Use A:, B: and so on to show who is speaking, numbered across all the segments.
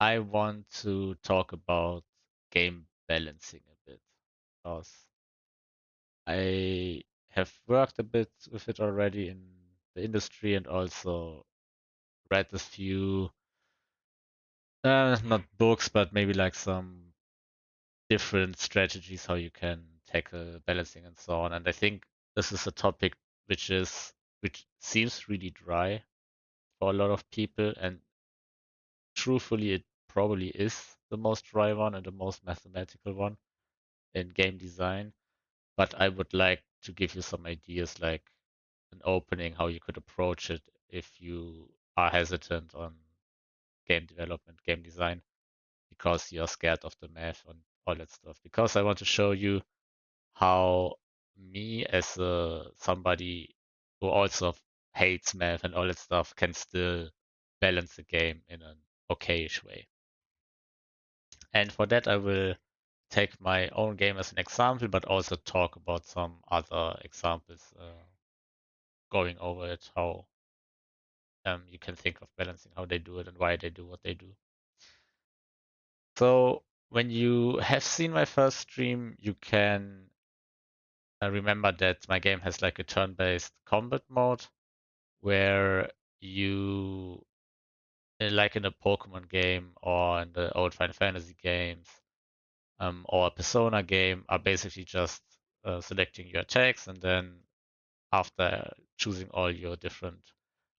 A: I want to talk about game balancing a bit because I have worked a bit with it already in the industry and also read a few, not books, but maybe like some different strategies how you can tackle balancing and so on. And I think this is a topic which seems really dry for a lot of people, and truthfully, it probably is the most dry one and the most mathematical one in game design. But I would like to give you some ideas, like an opening, how you could approach it if you are hesitant on game development, game design, because you're scared of the math and all that stuff. Because I want to show you how me as somebody who also hates math and all that stuff can still balance the game in an okayish way. And for that, I will take my own game as an example, but also talk about some other examples going over it, how you can think of balancing, how they do it, and why they do what they do. So when you have seen my first stream, you can remember that my game has like a turn-based combat mode where you, like in a Pokemon game or in the old Final Fantasy games, or a Persona game, are basically just selecting your attacks, and then after choosing all your different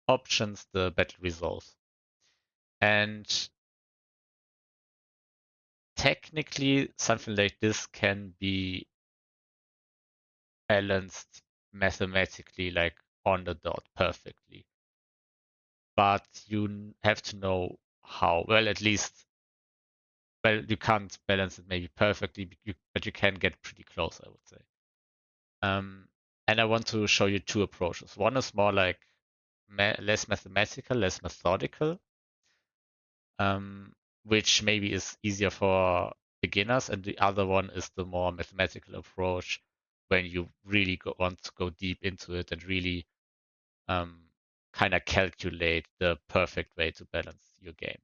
A: options, the battle resolves. And technically, something like this can be balanced mathematically, like on the dot perfectly. But you have to know how. Well, at least, well, you can't balance it maybe perfectly, but you can get pretty close, I would say. Um, and I want to show you two approaches. One is more like less mathematical, less methodical, um, which maybe is easier for beginners, and the other one is the more mathematical approach when you really want to go deep into it and really um, kind of calculate the perfect way to balance your game.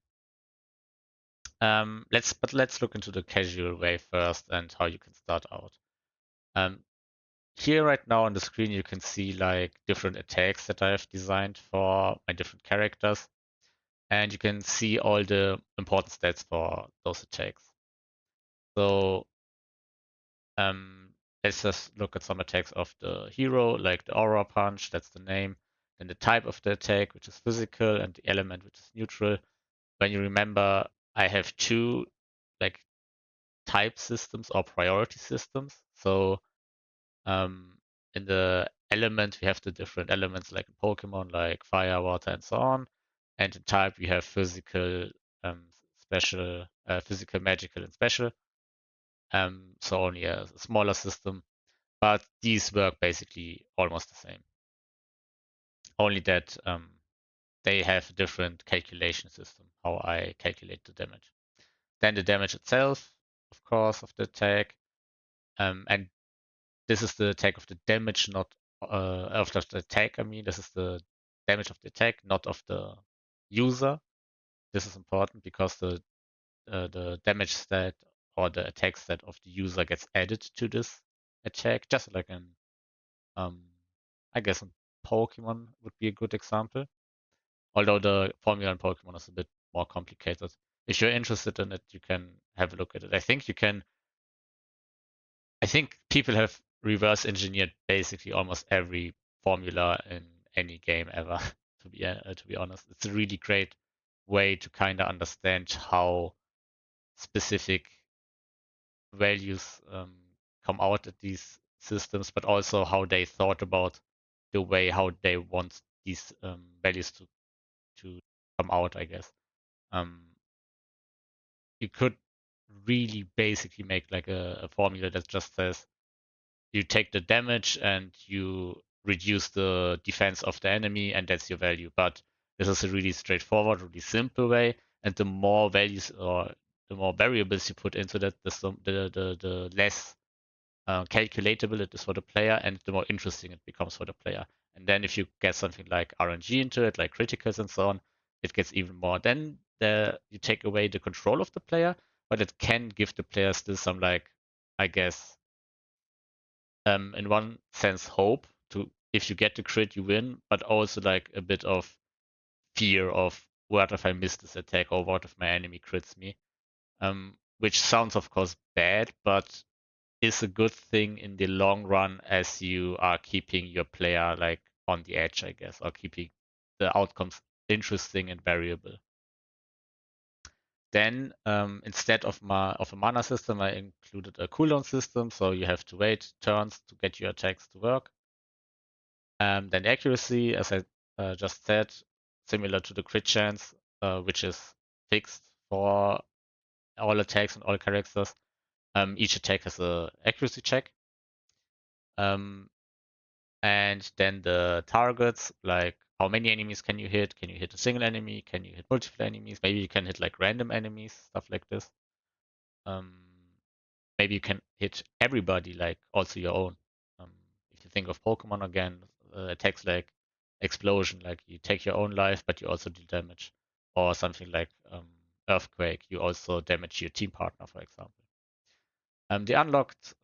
A: Let's look into the casual way first and how you can start out. Um, Here right now on the screen, you can see like different attacks that I have designed for my different characters, and you can see all the important stats for those attacks. So um, let's just look at some attacks of the hero, like the Aura Punch, that's the name, then the type of the attack, which is physical, and the element, which is neutral. When you remember, I have two like type systems or priority systems. So Um, in the element, we have the different elements like in Pokemon, like fire, water, and so on. And in type, we have physical, special, physical, magical, and special. So only a smaller system, but these work basically almost the same. Only that they have a different calculation system, how I calculate the damage. Then the damage itself, of course, of the attack. And this is the attack of the damage, not of the attack. I mean, this is the damage of the attack, not of the user. This is important because the damage stat or the attack stat of the user gets added to this attack, just like in um, I guess in Pokemon would be a good example. Although the formula in Pokemon is a bit more complicated. If you're interested in it, you can have a look at it. I think people have reverse engineered basically almost every formula in any game ever. To be honest, it's a really great way to kind of understand how specific values come out at these systems, but also how they thought about the way how they want these values to come out. I guess um, you could really basically make like a formula that just says you take the damage and you reduce the defense of the enemy, and that's your value. But this is a really straightforward, really simple way. And the more values or the more variables you put into that, the less calculatable it is for the player, and the more interesting it becomes for the player. And then if you get something like RNG into it, like criticals and so on, it gets even more. Then you take away the control of the player, but it can give the player still some like, I guess, in one sense, hope to if you get the crit, you win, but also like a bit of fear of what if I miss this attack or what if my enemy crits me. Which sounds, of course, bad, but is a good thing in the long run as you are keeping your player like on the edge, I guess, or keeping the outcomes interesting and variable. Then instead of a mana system, I included a cooldown system, so you have to wait turns to get your attacks to work. Then accuracy, as I just said, similar to the crit chance, which is fixed for all attacks and all characters. Each attack has a accuracy check. Um, and then the targets, like how many enemies can you hit? Can you hit a single enemy? Can you hit multiple enemies? Maybe you can hit like random enemies, stuff like this. Um, maybe you can hit everybody, like also your own. Um, if you think of Pokemon again, attacks like explosion, like you take your own life, but you also do damage, or something like earthquake, you also damage your team partner, for example. The unlocked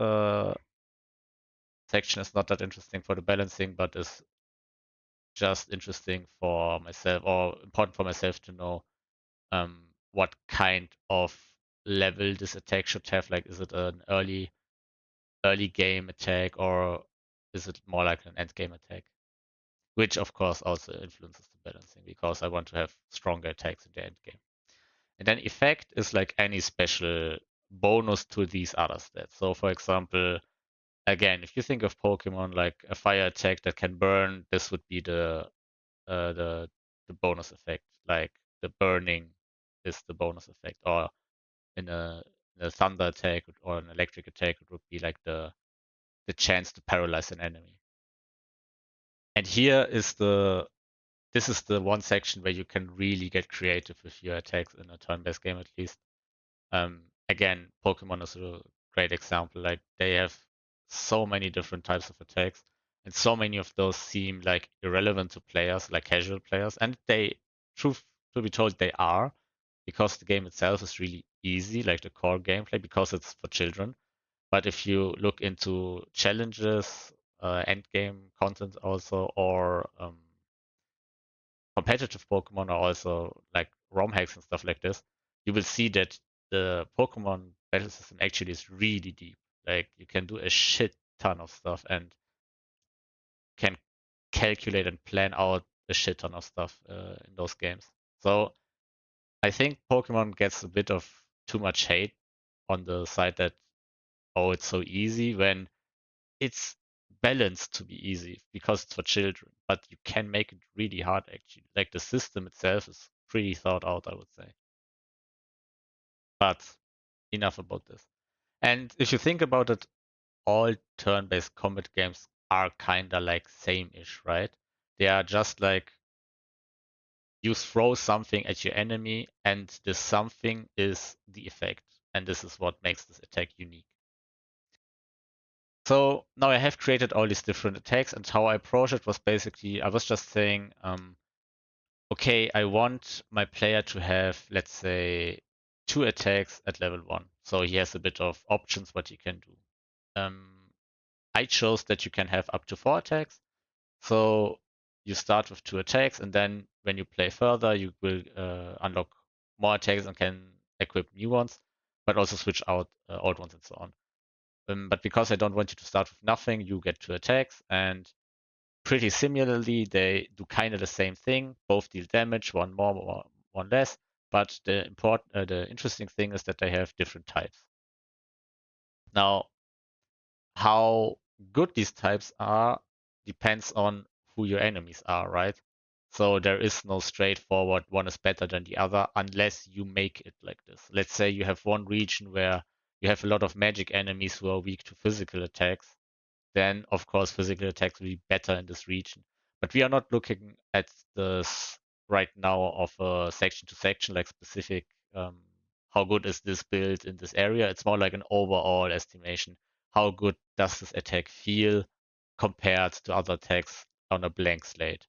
A: section is not that interesting for the balancing, but is just interesting for myself or important for myself to know what kind of level this attack should have. Like, is it an early game attack or is it more like an end game attack? Which of course also influences the balancing because I want to have stronger attacks in the end game. And then effect is like any special bonus to these other stats. So for example, again, if you think of Pokemon like a fire attack that can burn, this would be uh, the the bonus effect. Like the burning is the bonus effect, or in a thunder attack or an electric attack, it would be like the chance to paralyze an enemy. And here is this is the one section where you can really get creative with your attacks in a turn-based game at least. Again, Pokemon is a great example. Like they have so many different types of attacks, and so many of those seem like irrelevant to players, like casual players. And they, truth to be told, they are, because the game itself is really easy, like the core gameplay, because it's for children. But if you look into challenges, end game content also, or competitive Pokemon are also like ROM hacks and stuff like this, you will see that the Pokemon battle system actually is really deep. Like you can do a shit ton of stuff and can calculate and plan out a shit ton of stuff in those games. So I think Pokemon gets a bit of too much hate on the side that, oh, it's so easy, when it's balanced to be easy because it's for children, but you can make it really hard actually. Like the system itself is pretty thought out, I would say. But enough about this. And if you think about it, all turn-based combat games are kinda like same-ish, right? They are just like you throw something at your enemy, and this something is the effect, and this is what makes this attack unique. So now I have created all these different attacks, and how I approach it was basically I was just saying, okay, I want my player to have, let's say, 2 attacks at level 1. So he has a bit of options what he can do. I chose that you can have up to 4 attacks. So you start with 2 attacks, and then when you play further, you will unlock more attacks and can equip new ones, but also switch out old ones and so on. But because I don't want you to start with nothing, you get 2 attacks, and pretty similarly, they do kind of the same thing. Both deal damage, one more, one less. But the interesting thing is that they have different types. Now, how good these types are depends on who your enemies are, right? So there is no straightforward one is better than the other unless you make it like this. Let's say you have one region where you have a lot of magic enemies who are weak to physical attacks, then of course physical attacks will be better in this region. But we are not looking at this right now of a section to section, like specific how good is this build in this area. It's more like an overall estimation. How good does this attack feel compared to other attacks on a blank slate?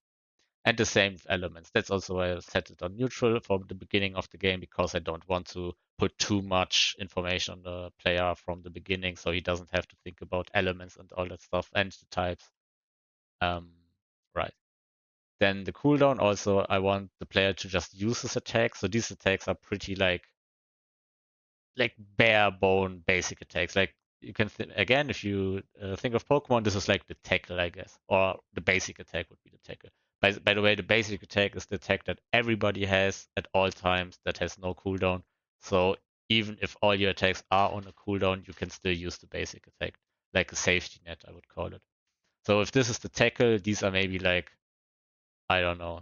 A: And the same with elements. That's also why I set it on neutral from the beginning of the game, because I don't want to put too much information on the player from the beginning, so he doesn't have to think about elements and all that stuff and the types. Right. Then the cooldown also, I want the player to just use his attacks. So these attacks are pretty like bare bone basic attacks. Like you can again, if you think of Pokemon, this is like the tackle, I guess, or the basic attack would be the tackle. By the way, the basic attack is the attack that everybody has at all times that has no cooldown. So even if all your attacks are on a cooldown, you can still use the basic attack, like a safety net, I would call it. So if this is the tackle, these are maybe like, I don't know,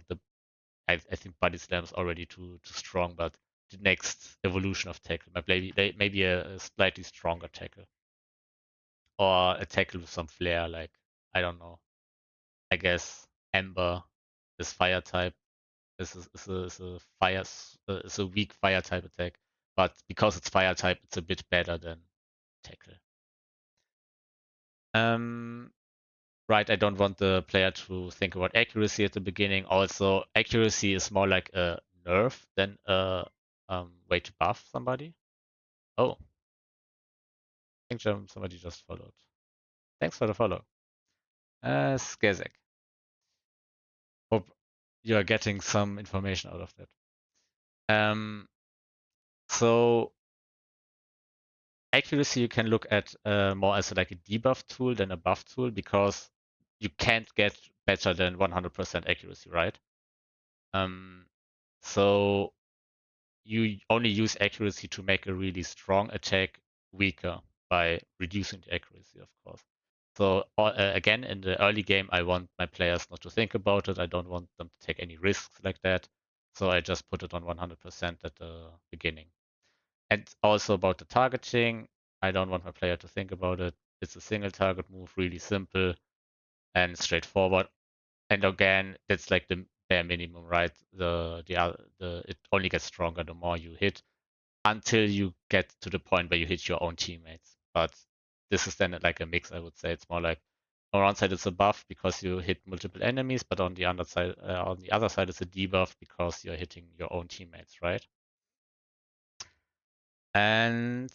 A: I think Body Slam is already too strong, but the next evolution of tackle, maybe a slightly stronger tackle, or a tackle with some flair, like, I don't know. I guess Ember is fire type, is a is a weak fire type attack, but because it's fire type, it's a bit better than tackle. Um, right, I don't want the player to think about accuracy at the beginning. Also, accuracy is more like a nerf than a way to buff somebody. Oh, I think somebody just followed. Thanks for the follow. Skazek. Hope you are getting some information out of that. Um, so accuracy you can look at more as like a debuff tool than a buff tool, because you can't get better than 100% accuracy, right? Um, so you only use accuracy to make a really strong attack weaker by reducing the accuracy, of course. So again, in the early game, I want my players not to think about it. I don't want them to take any risks like that. So I just put it on 100% at the beginning. And also about the targeting, I don't want my player to think about it. It's a single target move, really simple and straightforward. And again, that's like the bare minimum, right? The it only gets stronger the more you hit, until you get to the point where you hit your own teammates. But this is then like a mix, I would say. It's more like on one side it's a buff because you hit multiple enemies, but on the other side it's a debuff because you're hitting your own teammates, right? And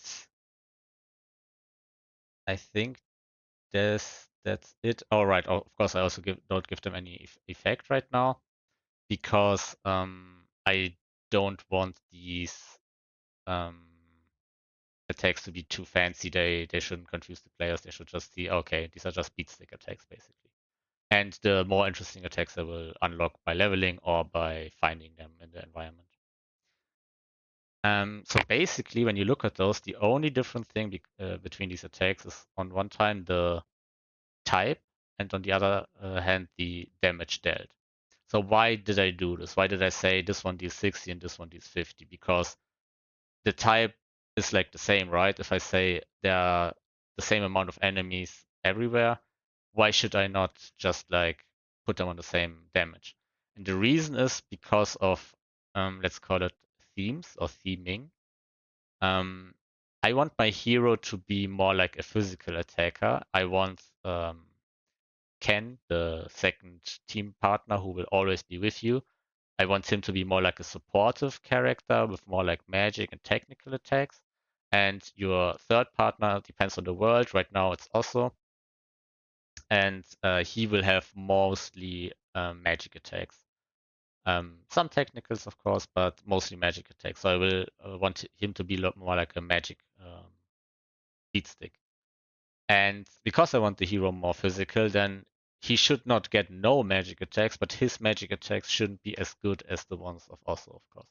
A: I think that's it. All right. Oh, of course, I also don't give them any effect right now, because I don't want these um, attacks to be too fancy. They shouldn't confuse the players. They should just see, okay, these are just beat stick attacks basically. And the more interesting attacks I will unlock by leveling or by finding them in the environment. So basically, when you look at those, the only different thing between these attacks is on one time the type, and on the other hand the damage dealt. So why did I do this? Why did I say this one deals 60 and this one deals 50? Because the type is like the same, right? If I say there are the same amount of enemies everywhere, why should I not just like put them on the same damage? And the reason is because of let's call it themes or theming. Um, I want my hero to be more like a physical attacker. I want Ken, the second team partner who will always be with you. I want him to be more like a supportive character with more like magic and technical attacks. And your third partner depends on the world. Right now it's also, and he will have mostly magic attacks. Some technicals, of course, but mostly magic attacks. So I will want him to be a lot more like a magic beat stick. And because I want the hero more physical, then he should not get no magic attacks, but his magic attacks shouldn't be as good as the ones of Osso, of course.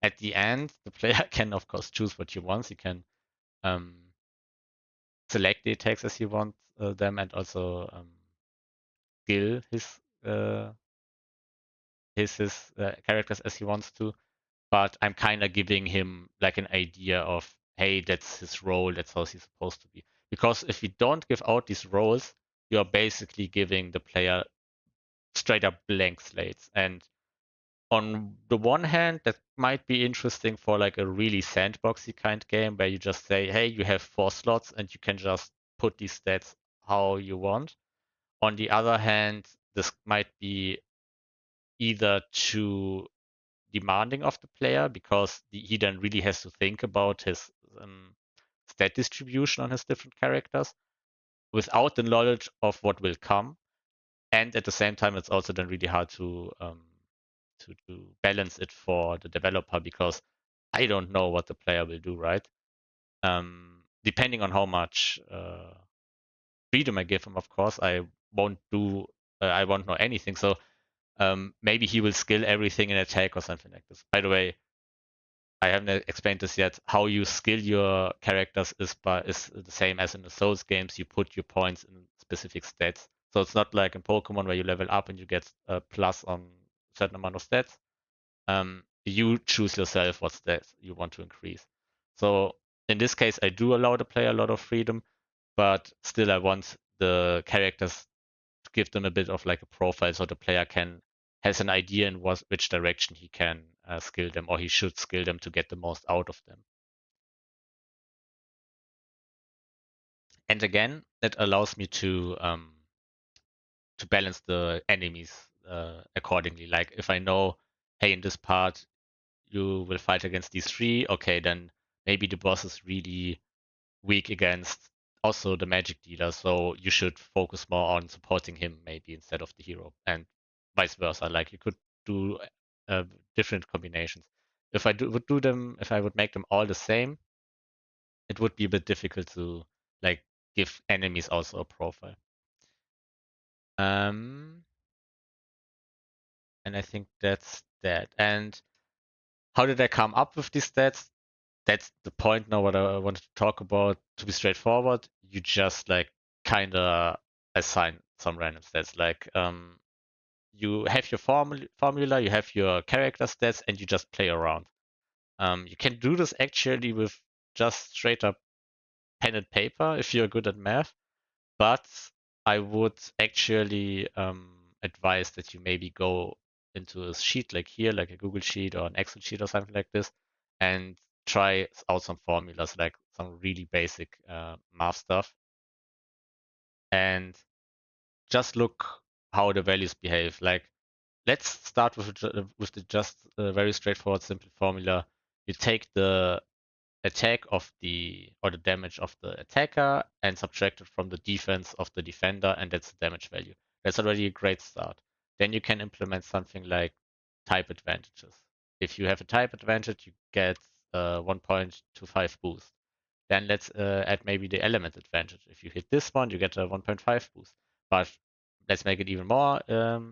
A: At the end, the player can, of course, choose what he wants. He can um, select the attacks as he wants them, and also skill uh, his characters as he wants to. But I'm kind of giving him like an idea of, hey, that's his role, that's how he's supposed to be. Because if you don't give out these roles, you're basically giving the player straight up blank slates. And on the one hand, that might be interesting for like a really sandboxy kind game where you just say, hey, you have 4 slots and you can just put these stats how you want. On the other hand, this might be either too demanding of the player because he then really has to think about his stat distribution on his different characters without the knowledge of what will come. And at the same time, it's also then really hard to balance it for the developer because I don't know what the player will do, right? Depending on how much freedom I give him, of course, I won't know anything. So maybe he will skill everything in attack or something like this. By the way, I haven't explained this yet. How you skill your characters is the same as in the Souls games. You put your points in specific stats. So it's not like in Pokemon where you level up and you get a plus on a certain amount of stats. You choose yourself what stats you want to increase. So in this case, I do allow the player a lot of freedom, but still I want the characters to give them a bit of like a profile so the player can has an idea in which direction he can skill them or he should skill them to get the most out of them. And again, it allows me to balance the enemies accordingly. Like if I know, hey, in this part you will fight against these three, okay, then maybe the boss is really weak against also the magic dealer, so you should focus more on supporting him maybe instead of the hero, and vice versa. Like you could do uh, different combinations. If I would do them, if I would make them all the same, it would be a bit difficult to like give enemies also a profile. Um, and I think that's that. And how did I come up with these stats? That's the point now what I wanted to talk about. To be straightforward, you just like kind of assign some random stats. Like you have your formula, you have your character stats, and you just play around. You can do this actually with just straight up pen and paper if you're good at math, but I would actually advise that you maybe go into a sheet like here, like a Google Sheet or an Excel sheet or something like this, and try out some formulas, like some really basic math stuff, and just look how the values behave. Like, let's start with the just very straightforward, simple formula. You take the attack of the or the damage of the attacker and subtract it from the defense of the defender, and that's the damage value. That's already a great start. Then you can implement something like type advantages. If you have a type advantage, you get 1.25 boost. Then let's add maybe the element advantage. If you hit this one, you get a 1.5 boost. But let's make it even more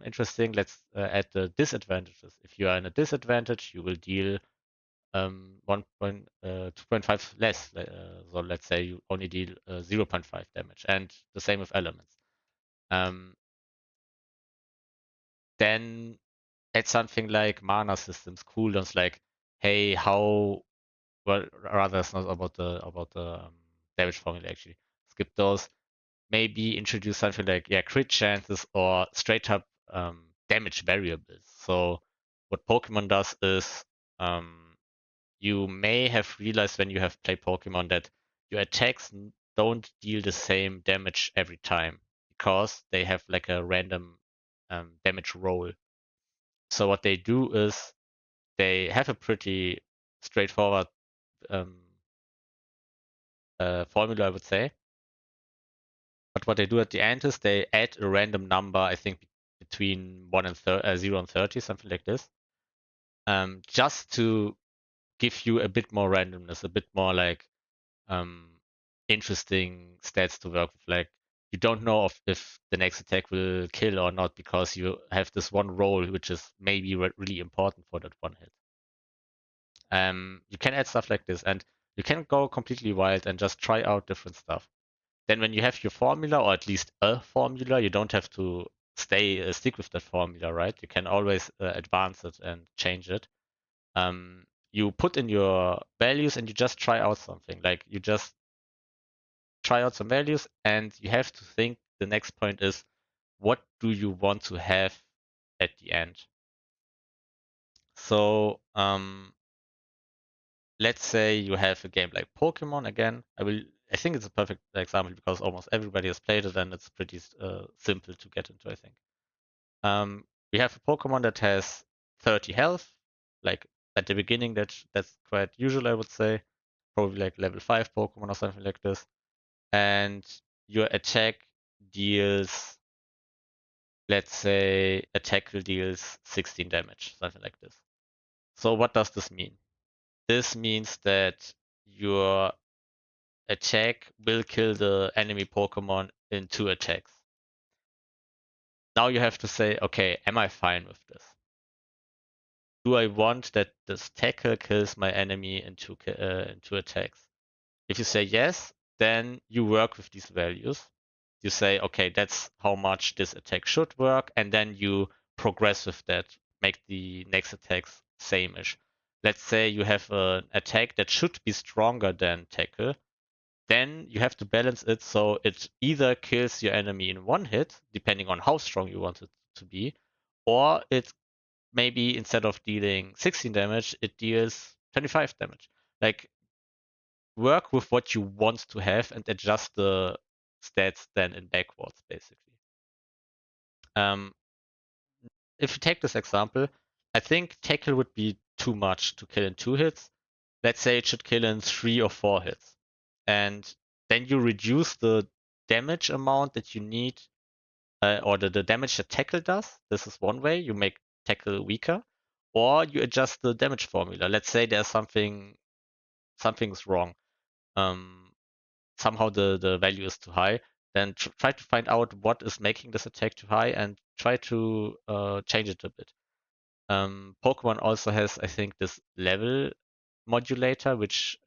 A: interesting. Let's add the disadvantages. If you are in a disadvantage, you will deal 2.5 less. So let's say you only deal 0.5 damage, and the same with elements. Um, then add something like mana systems, cooldowns, like, hey, how well, rather it's not about the damage formula actually. Skip those. Maybe introduce something like crit chances or straight up damage variables. So what Pokemon does is you may have realized when you have played Pokemon that your attacks don't deal the same damage every time because they have like a random damage roll. So what they do is they have a pretty straightforward um, formula, I would say. But what they do at the end is they add a random number, I think between 0 and 30, something like this, just to give you a bit more randomness, a bit more like um, interesting stats to work with. Like you don't know if the next attack will kill or not because you have this one roll which is maybe really important for that one hit. You can add stuff like this, and you can go completely wild and just try out different stuff. Then when you have your formula, or at least a formula, you don't have to stick with that formula, right? You can always advance it and change it. You put in your values and you just try out something. Like you just try out some values, and you have to think the next point is what do you want to have at the end? So let's say you have a game like Pokemon again. I think it's a perfect example because almost everybody has played it and it's pretty simple to get into, I think. Um, we have a Pokemon that has 30 health, like at the beginning, that's quite usual, I would say. Probably like level 5 Pokemon or something like this. And your attack deals, let's say, a tackle deals 16 damage, something like this. So what does this mean? This means that your attack will kill the enemy Pokemon in 2 attacks. Now you have to say, okay, am I fine with this? Do I want that this tackle kills my enemy in 2 attacks? If you say yes, then you work with these values. You say, okay, that's how much this attack should work, and then you progress with that, make the next attacks same-ish. Let's say you have an attack that should be stronger than tackle, then you have to balance it so it either kills your enemy in one hit, depending on how strong you want it to be, or it maybe instead of dealing 16 damage, it deals 25 damage. Like, work with what you want to have and adjust the stats then in backwards, basically. Um, if you take this example, I think tackle would be too much to kill in 2 hits. Let's say it should kill in 3 or 4 hits. And then you reduce the damage amount that you need, or the damage that tackle does. This is one way. You make tackle weaker. Or you adjust the damage formula. Let's say there's something's wrong. Somehow the value is too high, then try to find out what is making this attack too high and try to change it a bit. Pokemon also has, I think, this level modulator, which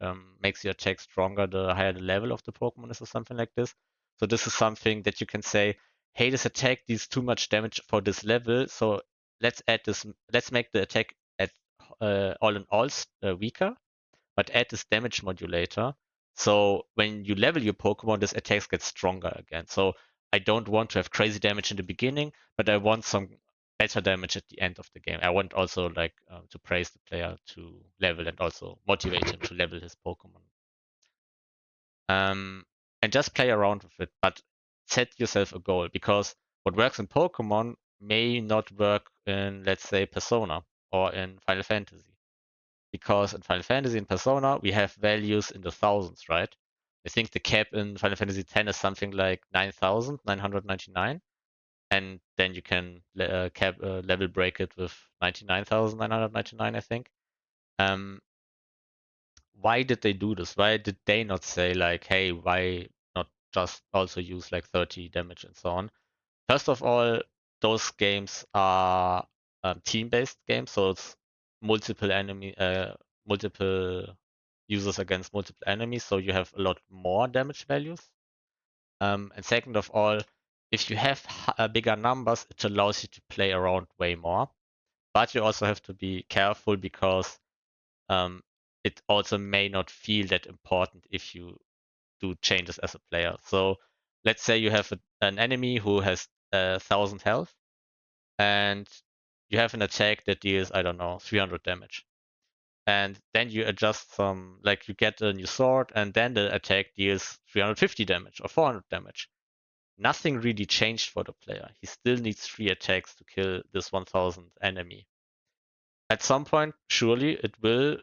A: makes your attack stronger the higher the level of the Pokemon is, or something like this. So this is something that you can say, hey, this attack deals too much damage for this level, so let's add this. Let's make the attack at all in all weaker, but add this damage modulator. So when you level your Pokemon, this attacks get stronger again. So I don't want to have crazy damage in the beginning, but I want some better damage at the end of the game. I want also like to praise the player to level and also motivate him to level his Pokemon. And just play around with it, but set yourself a goal, because what works in Pokemon may not work in, let's say, Persona or in Final Fantasy, because in Final Fantasy and Persona we have values in the thousands, right? I think the cap in Final Fantasy X is something like 9,999, and then you can level break it with 99,999, I think. Um, why did they do this? Why did they not say like, hey, why not just also use like 30 damage and so on? First of all, those games are team-based games, so it's multiple users against multiple enemies, so you have a lot more damage values. And second of all, if you have bigger numbers, it allows you to play around way more. But you also have to be careful, because um, it also may not feel that important if you do changes as a player. So let's say you have an enemy who has 1,000 health, and you have an attack that deals, I don't know, 300 damage. And then you adjust some, like you get a new sword, and then the attack deals 350 damage or 400 damage. Nothing really changed for the player. He still needs 3 attacks to kill this 1000 enemy. At some point, surely it will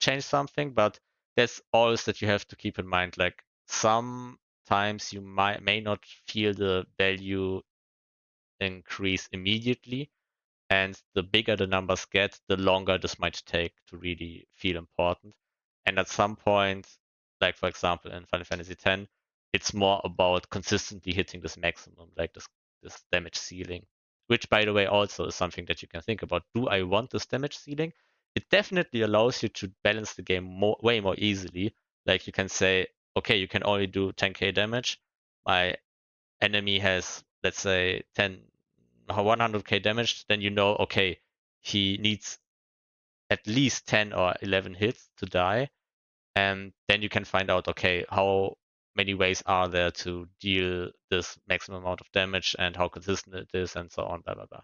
A: change something, but that's always that you have to keep in mind. Like, sometimes you may not feel the value increase immediately, and the bigger the numbers get, the longer this might take to really feel important. And at some point, like for example in Final Fantasy X, it's more about consistently hitting this maximum, like this damage ceiling. Which, by the way, also is something that you can think about. Do I want this damage ceiling? It definitely allows you to balance the game way more easily. Like, you can say, okay, you can only do 10k damage. My enemy has, let's say, 100k damage, then you know, okay, he needs at least 10 or 11 hits to die. And then you can find out, okay, how many ways are there to deal this maximum amount of damage and how consistent it is and so on, blah, blah, blah.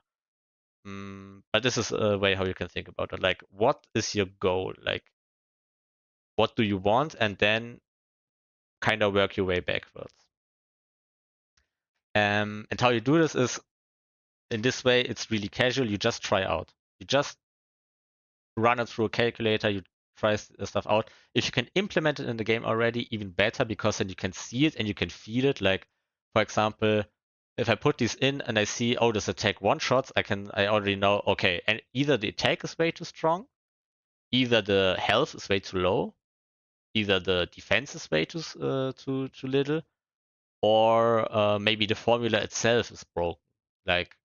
A: But this is a way how you can think about it. Like, what is your goal? Like, what do you want? And then kind of work your way backwards. And how you do this is, in this way, it's really casual. You just try out. You just run it through a calculator. You try stuff out. If you can implement it in the game already, even better, because then you can see it and you can feel it. Like, for example, if I put these in and I see, oh, this attack one shots, I already know, okay, and either the attack is way too strong, either the health is way too low, either the defense is way too little, or maybe the formula itself is broken. Like,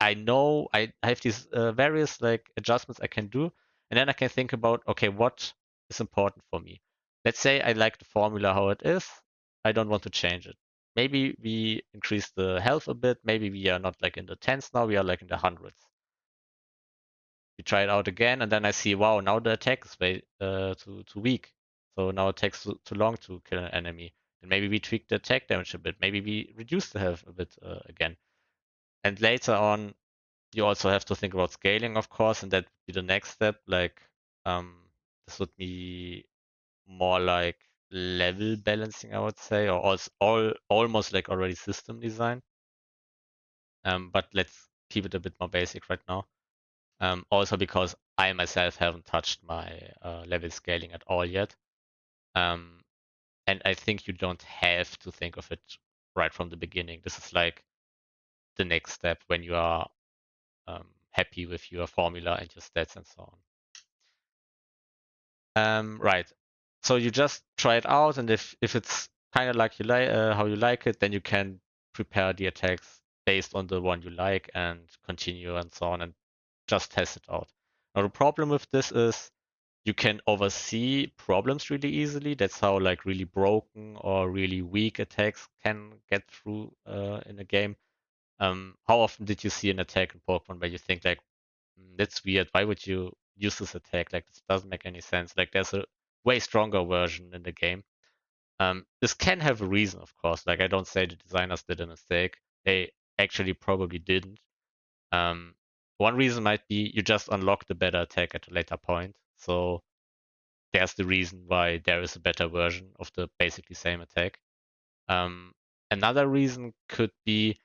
A: I know I have these various like adjustments I can do, and then I can think about, okay, what is important for me. Let's say I like the formula how it is. I don't want to change it. Maybe we increase the health a bit. Maybe we are not like in the tens now. We are like in the hundreds. We try it out again, and then I see, wow, now the attack is way too weak. So now it takes too long to kill an enemy. And maybe we tweak the attack damage a bit. Maybe we reduce the health a bit again. And later on, you also have to think about scaling, of course, and that would be the next step. Like, this would be more like level balancing, I would say, or also almost like already system design. But let's keep it a bit more basic right now. Also because I myself haven't touched my level scaling at all yet. Um, and I think you don't have to think of it right from the beginning. This is like the next step when you are happy with your formula and your stats and so on. Right. So you just try it out, and if it's kind of like you like how you like it, then you can prepare the attacks based on the one you like and continue and so on, and just test it out. Now the problem with this is you can oversee problems really easily. That's how like really broken or really weak attacks can get through in a game. How often did you see an attack in Pokemon where you think like, that's weird. Why would you use this attack? Like this doesn't make any sense. Like there's a way stronger version in the game. This can have a reason, of course. Like I don't say the designers did a mistake. They actually probably didn't. Um, One reason might be you just unlocked a better attack at a later point. So there's the reason why there is a better version of the basically same attack. Um, Another reason could be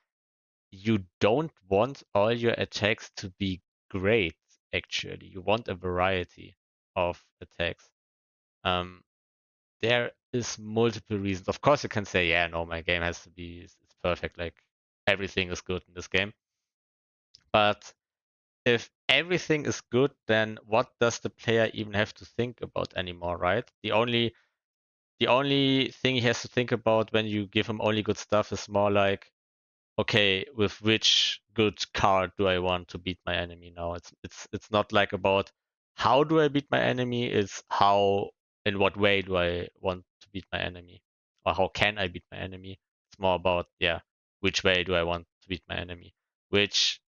A: you don't want all your attacks to be great, actually. You want a variety of attacks. Um, there is multiple reasons. Of course, you can say, yeah, no, my game has to be it's perfect. Like everything is good in this game. But if everything is good, then what does the player even have to think about anymore, right? The only thing he has to think about when you give him only good stuff is more like, okay, with which good card do I want to beat my enemy now? It's not like about how do I beat my enemy, it's how in what way do I want to beat my enemy? Or how can I beat my enemy? It's more about, yeah, which way do I want to beat my enemy? Which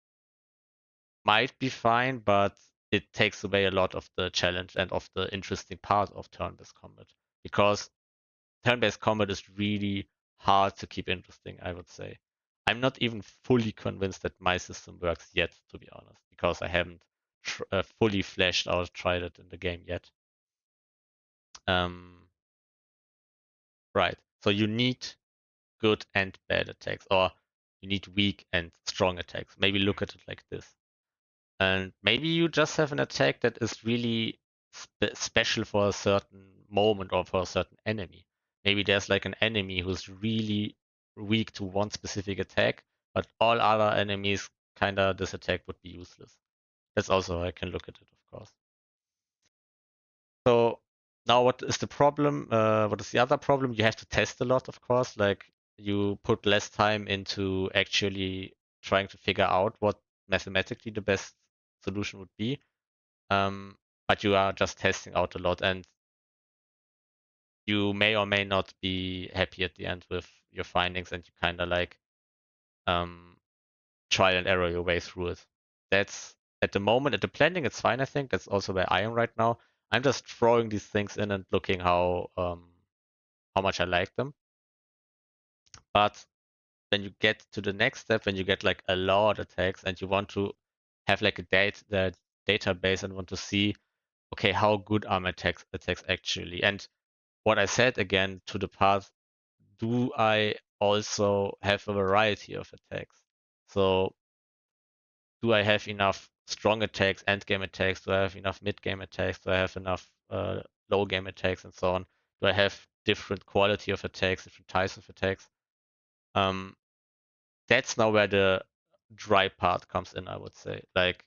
A: might be fine, but it takes away a lot of the challenge and of the interesting part of turn-based combat. Because turn-based combat is really hard to keep interesting, I would say. I'm not even fully convinced that my system works yet, to be honest, because I haven't fully fleshed out, tried it in the game yet. Um, right. So you need good and bad attacks, or you need weak and strong attacks. Maybe look at it like this. And maybe you just have an attack that is really special for a certain moment or for a certain enemy. Maybe there's like an enemy who's really weak to one specific attack, but all other enemies kinda this attack would be useless. That's also how I can look at it, of course. So now what is the problem? What is the other problem? You have to test a lot, of course. Like you put less time into actually trying to figure out what mathematically the best solution would be. But you are just testing out a lot, and you may or may not be happy at the end with your findings, and you kind of like um, trial and error your way through it. That's at the moment at the planning, it's fine. I think that's also where I am right now. I'm just throwing these things in and looking how much I like them. But when you get to the next step, when you get like a lot of attacks and you want to have like a database and want to see, okay, how good are my attacks actually? And what I said again to the path, do I also have a variety of attacks? So do I have enough strong attacks, end game attacks? Do I have enough mid game attacks? Do I have enough low game attacks and so on? Do I have different quality of attacks, different types of attacks? That's now where the dry part comes in, I would say. Like,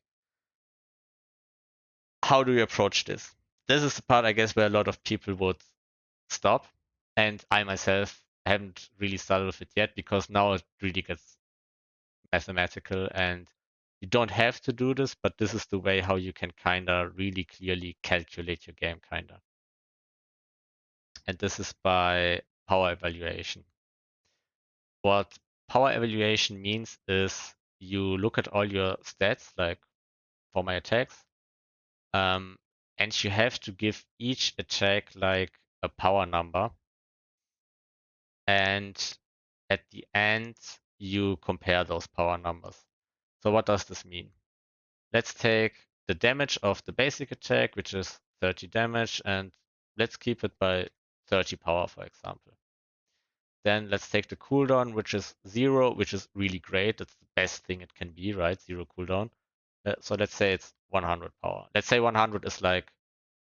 A: how do you approach this? This is the part, I guess, where a lot of people would stop. And I myself haven't really started with it yet because now it really gets mathematical and you don't have to do this, but this is the way how you can kind of really clearly calculate your game, kind of. And this is by power evaluation. What power evaluation means is you look at all your stats, like for my attacks, and you have to give each attack like a power number. And at the end, you compare those power numbers. So what does this mean? Let's take the damage of the basic attack, which is 30 damage, and let's keep it by 30 power, for example. Then let's take the cooldown, which is 0, which is really great. That's the best thing it can be, right? 0 cooldown. So let's say it's 100 power. Let's say 100 is like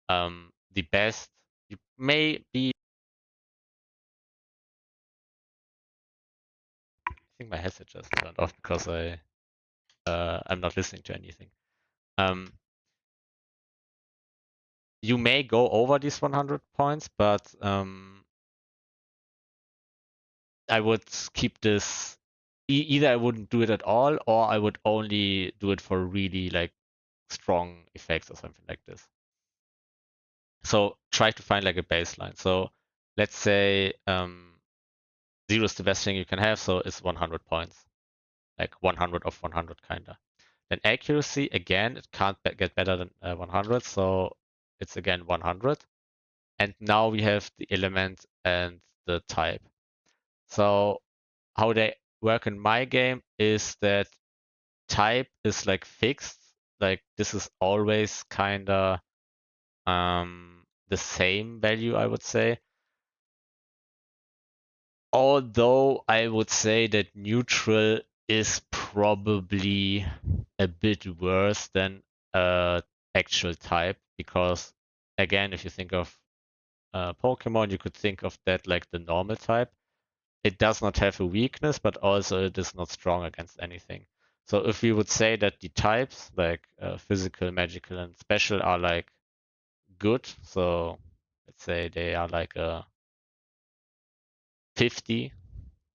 A: the best. You may be. I think my headset just turned off because I'm not listening to anything. You may go over these 100 points, but I would keep this. Either I wouldn't do it at all, or I would only do it for really like strong effects or something like this. So try to find like a baseline. So let's say 0 is the best thing you can have, so it's 100 points, like 100 of 100 kinda. Then accuracy, again, it can't get better than 100, so it's again 100. And now we have the element and the type. So how they work in my game is that type is like fixed. Like this is always kinda the same value, I would say. Although I would say that neutral is probably a bit worse than actual type because again, if you think of Pokemon, you could think of that like the normal type. It does not have a weakness, but also it is not strong against anything. So if we would say that the types like physical, magical, and special are like good, so let's say they are like a 50,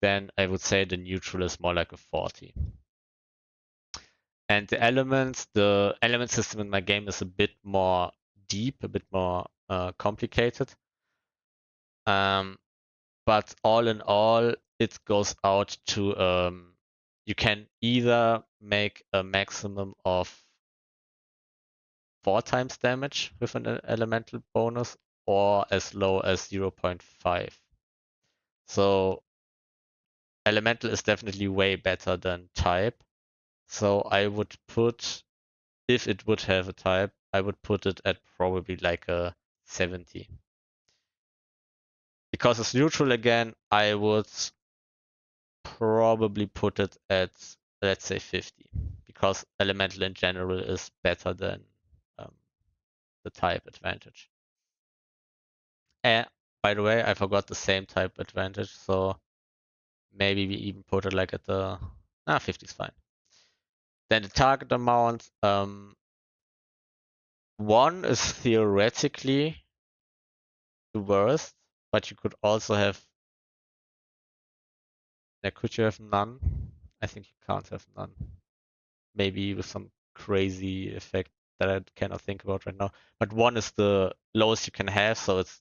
A: then I would say the neutral is more like a 40. And the element system in my game is a bit more deep, a bit more complicated. But all in all, it goes out to you can either make a maximum of 4 times damage with an elemental bonus or as low as 0.5. So elemental is definitely way better than type. So I would put, if it would have a type, I would put it at probably like a 70. Because it's neutral again, I would probably put it at, let's say, 50. Because elemental in general is better than the type advantage. By the way, I forgot the same type advantage, so maybe we even put it like at the 50 is fine. Then the target amount, 1 is theoretically the worst, but you could also have. Could you have none? I think you can't have none. Maybe with some crazy effect that I cannot think about right now. But 1 is the lowest you can have, so it's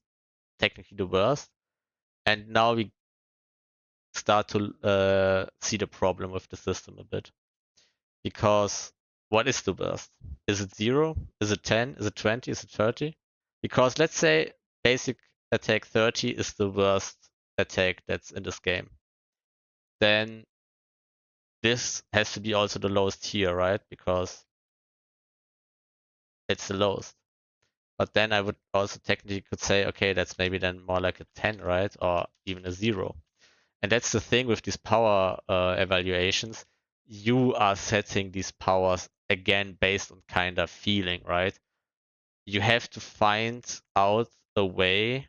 A: technically the worst. And now we start to see the problem with the system a bit. Because what is the worst? Is it 0? Is it 10? Is it 20? Is it 30? Because let's say basic attack 30 is the worst attack that's in this game. Then this has to be also the lowest tier, right? Because it's the lowest. But then I would also technically could say, okay, that's maybe then more like a 10, right? Or even a 0. And that's the thing with these power evaluations. you are setting these powers again based on kind of feeling, right? You have to find out a way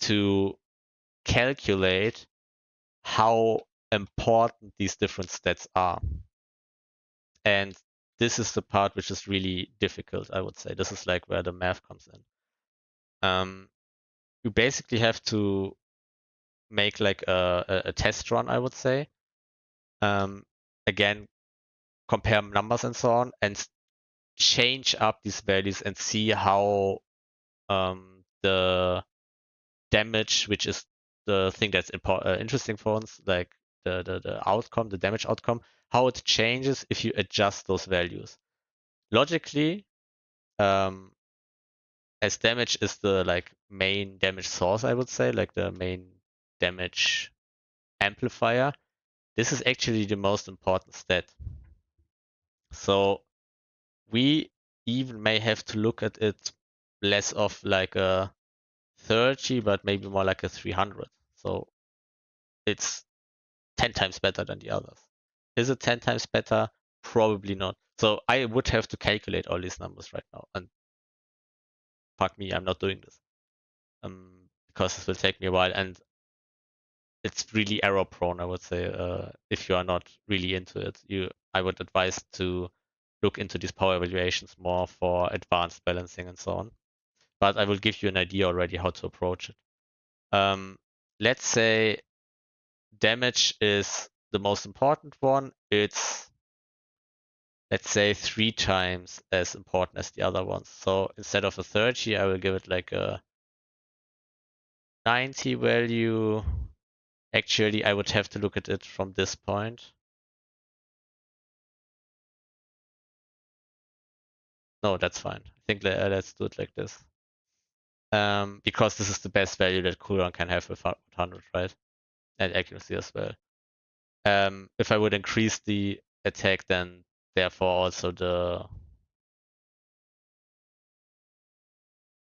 A: to calculate how important these different stats are. And this is the part which is really difficult, I would say. This is like where the math comes in. You basically have to make like a test run, I would say. Again, compare numbers and so on, and change up these values and see how the damage, which is the thing that's interesting for us, like the outcome, the damage outcome, how it changes if you adjust those values. Logically, as damage is the like main damage source, I would say, like the main damage amplifier, this is actually the most important stat. So we even may have to look at it less of like a 30, but maybe more like a 300. So it's 10 times better than the others. Is it 10 times better? Probably not. So I would have to calculate all these numbers right now. And fuck me, I'm not doing this. Because this will take me a while and it's really error prone, I would say. If you are not really into it, I would advise to look into these power evaluations more for advanced balancing and so on. But I will give you an idea already how to approach it. Let's say damage is the most important one. It's, let's say, 3 times as important as the other ones. So instead of a 30, I will give it like a 90 value. Actually, I would have to look at it from this point. No, that's fine. I think let's do it like this. Because this is the best value that cooldown can have with 100, right? And accuracy as well. If I would increase the attack, then therefore also the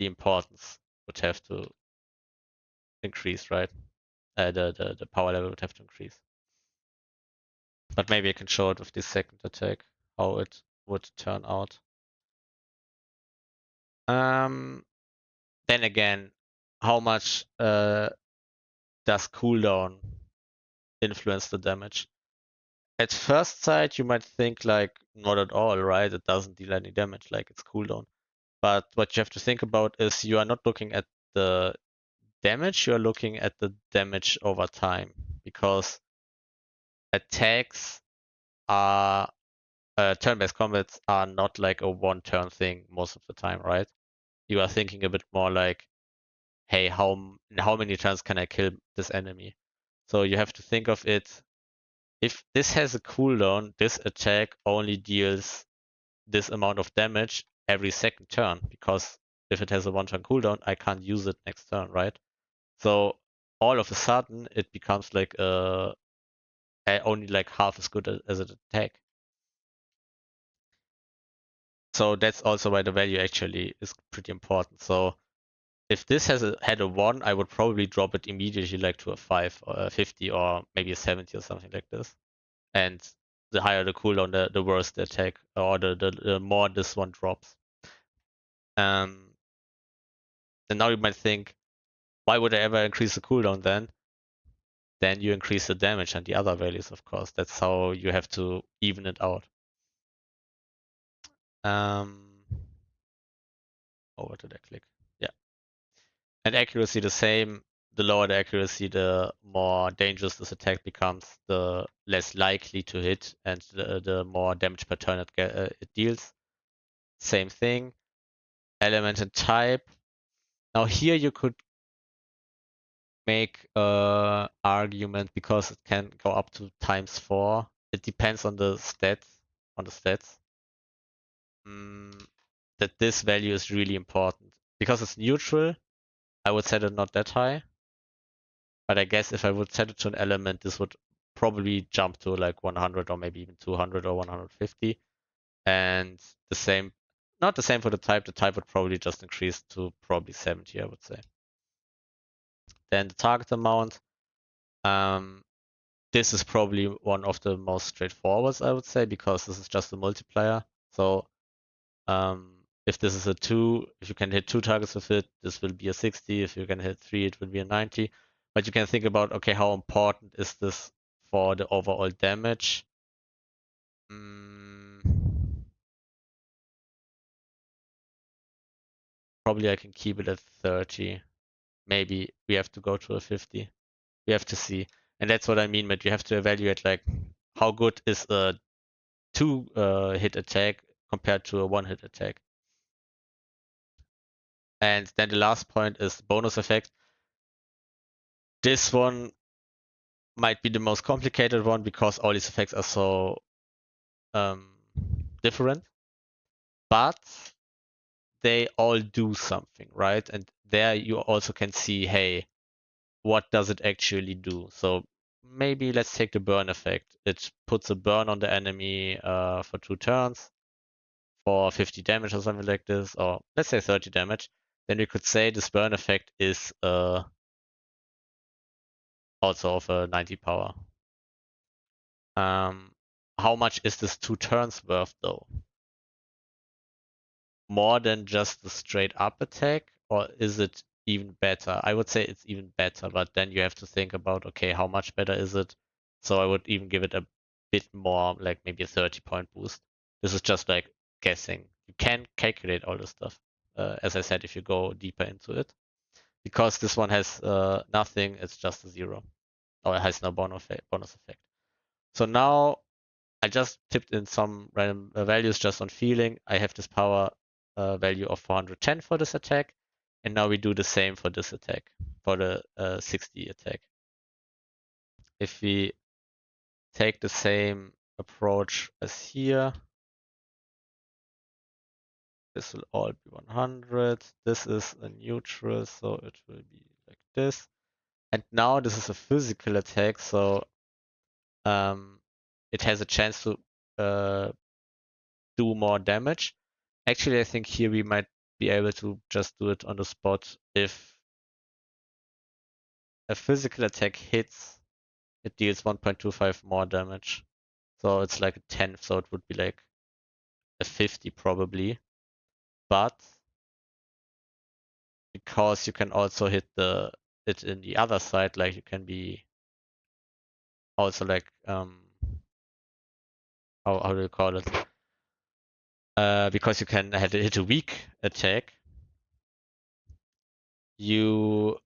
A: importance would have to increase, right? The power level would have to increase. But maybe I can show it with this second attack, how it would turn out. Then again, how much does cooldown influence the damage? At first sight, you might think like not at all, right? It doesn't deal any damage, like it's cooldown. But what you have to think about is you are not looking at the damage, you are looking at the damage over time because attacks are turn-based combats are not like a one-turn thing most of the time, right? You are thinking a bit more like, hey, how many turns can I kill this enemy? So you have to think of it. If this has a cooldown, this attack only deals this amount of damage every second turn because if it has a one-turn cooldown, I can't use it next turn, right? So all of a sudden, it becomes like only like half as good as an attack. So that's also why the value actually is pretty important. So if this had a 1, I would probably drop it immediately like to a 5 or a 50 or maybe a 70 or something like this. And the higher the cooldown, the worse the attack or the more this one drops. And now you might think, why would I ever increase the cooldown then? Then you increase the damage and the other values, of course. That's how you have to even it out. Where did I click? Yeah. And accuracy the same. The lower the accuracy, the more dangerous this attack becomes, the less likely to hit, and the more damage per turn it deals. Same thing. Element and type. Now here you could make argument because it can go up to times 4. It depends on the stats. That this value is really important. Because it's neutral, I would set it not that high. But I guess if I would set it to an element, this would probably jump to like 100 or maybe even 200 or 150. And the same, not the same for the type. The type would probably just increase to probably 70, I would say. Then the target amount. this is probably one of the most straightforward, I would say, because this is just a multiplier. So if this is a 2, if you can hit 2 targets with it, this will be a 60. If you can hit 3, it will be a 90. But you can think about, okay, how important is this for the overall damage? Probably I can keep it at 30. Maybe we have to go to a 50. We have to see. And that's what I mean, but you have to evaluate like how good is a 2 hit attack compared to a 1 hit attack. And then the last point is bonus effect. This one might be the most complicated one because all these effects are so different, but they all do something, right? And there you also can see, hey, what does it actually do? So maybe let's take the burn effect. It puts a burn on the enemy for 2 turns for 50 damage or something like this, or let's say 30 damage. Then we could say this burn effect is also of a 90 power. How much is this 2 turns worth though? More than just the straight up attack, or is it even better? I would say it's even better, but then you have to think about, okay, how much better is it? So I would even give it a bit more, like maybe a 30-point boost. This is just like guessing. You can calculate all this stuff, as I said, if you go deeper into it. Because this one has nothing, it's just a 0. Or it has no bonus effect. So now I just tipped in some random values just on feeling. I have this power value of 410 for this attack. And now we do the same for this attack, for the 60 attack. If we take the same approach as here, this will all be 100. This is a neutral, so it will be like this. And now this is a physical attack, so it has a chance to do more damage. Actually, I think here we might be able to just do it on the spot. If a physical attack hits, it deals 1.25 more damage. So it's like a 10, so it would be like a 50 probably. But because you can also hit it in the other side, like you can be also like how do you call it? Because you can hit a weak attack, you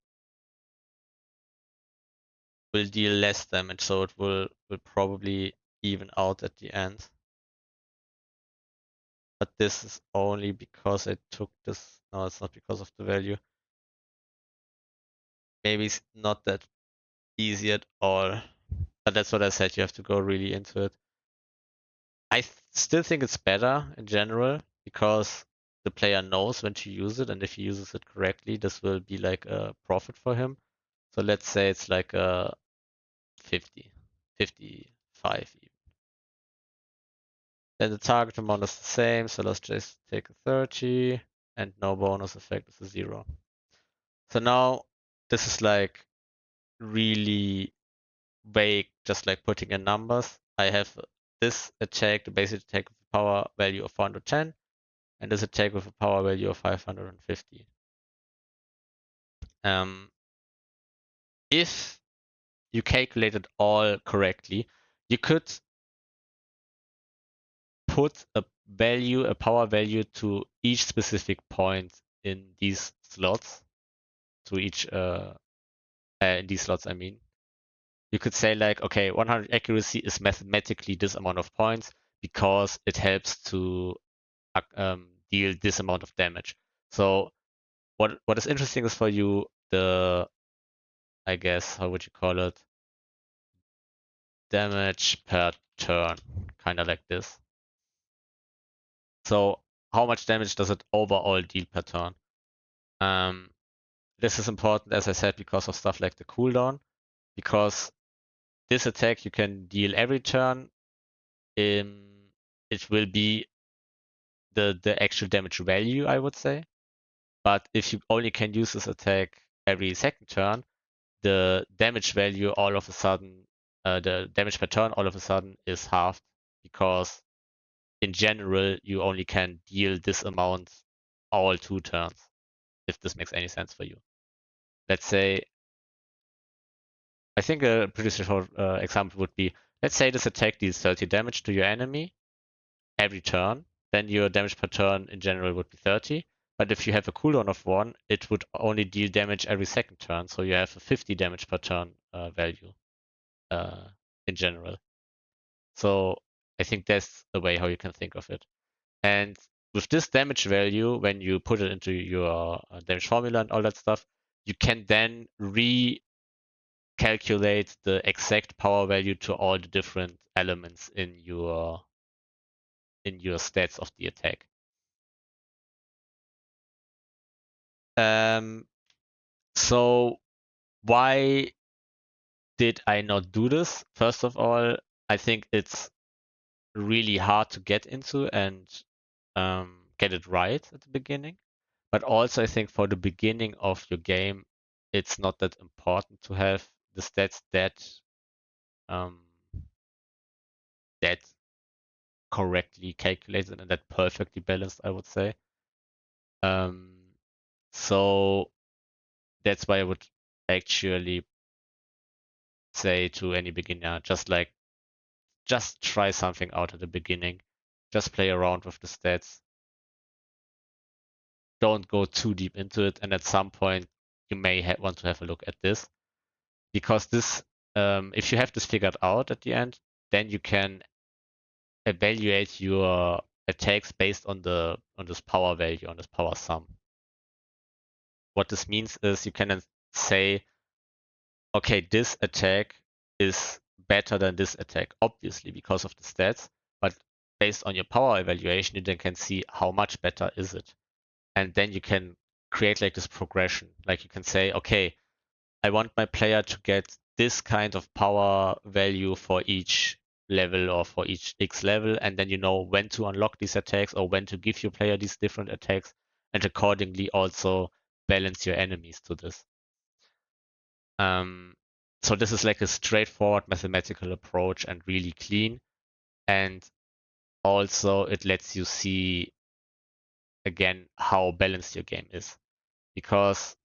A: will deal less damage, so it will probably even out at the end. But this is only because I took this. No, it's not because of the value. Maybe it's not that easy at all. But that's what I said, you have to go really into it. I still think it's better in general because the player knows when to use it, and if he uses it correctly, this will be like a profit for him. So let's say it's like a 50, 55 even. Then the target amount is the same, so let's just take a 30, and no bonus effect is a 0. So now this is like really vague, just like putting in numbers. I have this attack, the basic attack with a power value of 410, and this attack with a power value of 550. If you calculate it all correctly, you could put a power value to each specific point in these slots, to each in these slots, I mean. You could say like, okay, 100 accuracy is mathematically this amount of points because it helps to deal this amount of damage. So what is interesting is for you I guess, how would you call it? Damage per turn, kind of like this. So how much damage does it overall deal per turn? This is important, as I said, because of stuff like the cooldown, because this attack you can deal every turn. It will be the actual damage value, I would say. But if you only can use this attack every second turn, the damage value all of a sudden the damage per turn all of a sudden is halved because in general you only can deal this amount all 2 turns, if this makes any sense for you. Let's say, I think a pretty straightforward example would be, let's say this attack deals 30 damage to your enemy every turn, then your damage per turn in general would be 30. But if you have a cooldown of 1, it would only deal damage every second turn, so you have a 50 damage per turn value in general. So I think that's the way how you can think of it. And with this damage value, when you put it into your damage formula and all that stuff, you can then recalculate the exact power value to all the different elements in your stats of the attack. So why did I not do this? First of all, I think it's really hard to get into and get it right at the beginning. But also, I think for the beginning of your game, it's not that important to have the stats um, that correctly calculated and that perfectly balanced, I would say. So that's why I would actually say to any beginner, just try something out at the beginning. Just play around with the stats. Don't go too deep into it. And at some point, you may want to have a look at this, because this, if you have this figured out at the end, then you can evaluate your attacks based on this power value, on this power sum. What this means is you can then say, okay, this attack is better than this attack, obviously because of the stats, but based on your power evaluation, you then can see how much better is it. And then you can create like this progression. Like you can say, okay, I want my player to get this kind of power value for each level or for each X level, and then you know when to unlock these attacks or when to give your player these different attacks, and accordingly also balance your enemies to this. So this is like a straightforward mathematical approach and really clean. And also it lets you see again how balanced your game is. Because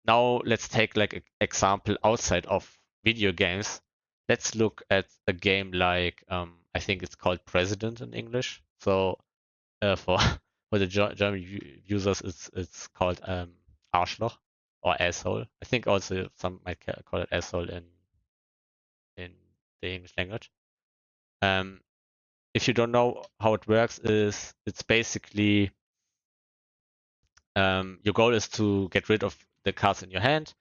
A: now let's take like an example outside of video games. Let's look at a game like I think it's called President in English. So for for the German users, it's called Arschloch or asshole. I think also some might call it asshole in the English language. If you don't know how it works, it's basically your goal is to get rid of the cards in your hand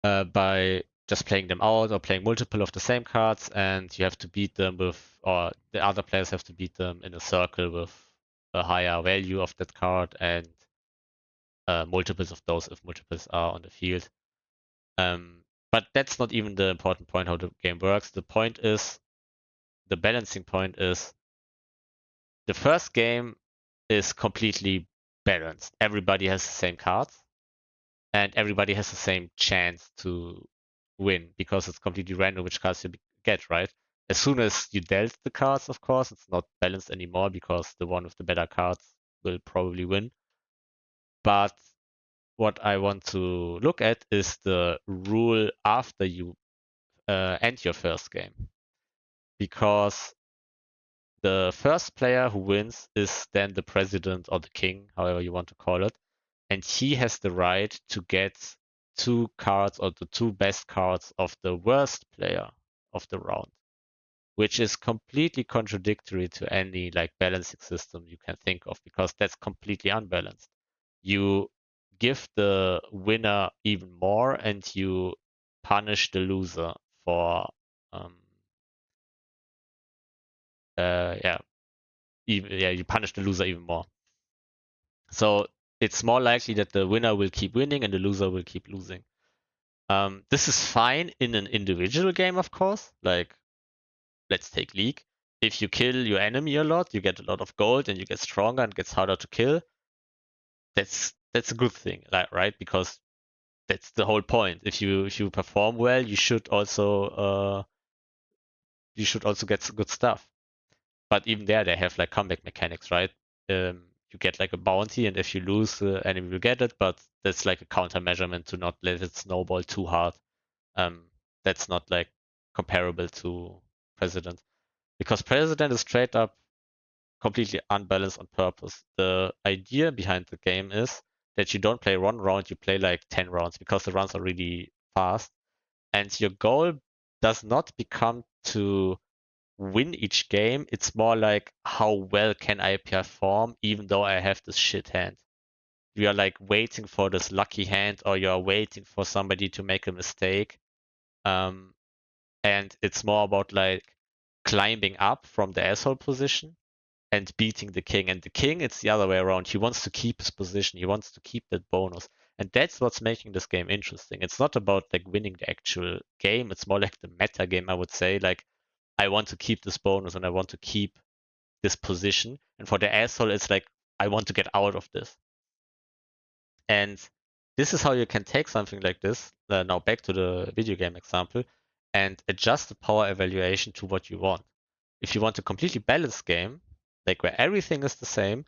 A: by just playing them out or playing multiple of the same cards, and you have to beat them with, or the other players have to beat them in a circle with a higher value of that card and multiples of those if multiples are on the field. But that's not even the important point how the game works. The point is, the balancing point is, the first game is completely balanced. Everybody has the same cards and everybody has the same chance to win because it's completely random which cards you get, right? As soon as you dealt the cards, of course, it's not balanced anymore because the one with the better cards will probably win. But what I want to look at is the rule after you end your first game. Because the first player who wins is then the president or the king, however you want to call it. And he has the right to get 2 cards or the 2 best cards of the worst player of the round, which is completely contradictory to any like balancing system you can think of, because that's completely unbalanced. You give the winner even more and you punish the loser for you punish the loser even more. So it's more likely that the winner will keep winning and the loser will keep losing. This is fine in an individual game, of course. Like, let's take League. If you kill your enemy a lot, you get a lot of gold and you get stronger and gets harder to kill. That's a good thing, right? Because that's the whole point. If you perform well, you should also you should also get some good stuff. But even there, they have like comeback mechanics, right? You get like a bounty, and if you lose, the enemy will get it, but that's like a countermeasurement to not let it snowball too hard. That's not like comparable to President, because President is straight up completely unbalanced on purpose. The idea behind the game is that you don't play one round, you play like 10 rounds because the rounds are really fast. And your goal does not become to win each game. It's more like, how well can I perform even though I have this shit hand? You are like waiting for this lucky hand, or you're waiting for somebody to make a mistake. Um, and it's more about like climbing up from the asshole position and beating the king. And the king, it's the other way around. He wants to keep his position. He wants to keep that bonus. And that's what's making this game interesting. It's not about like winning the actual game. It's more like the meta game, I would say. Like, I want to keep this bonus and I want to keep this position. And for the asshole, it's like, I want to get out of this. And this is how you can take something like this, now back to the video game example, and adjust the power evaluation to what you want. If you want a completely balanced game, like where everything is the same,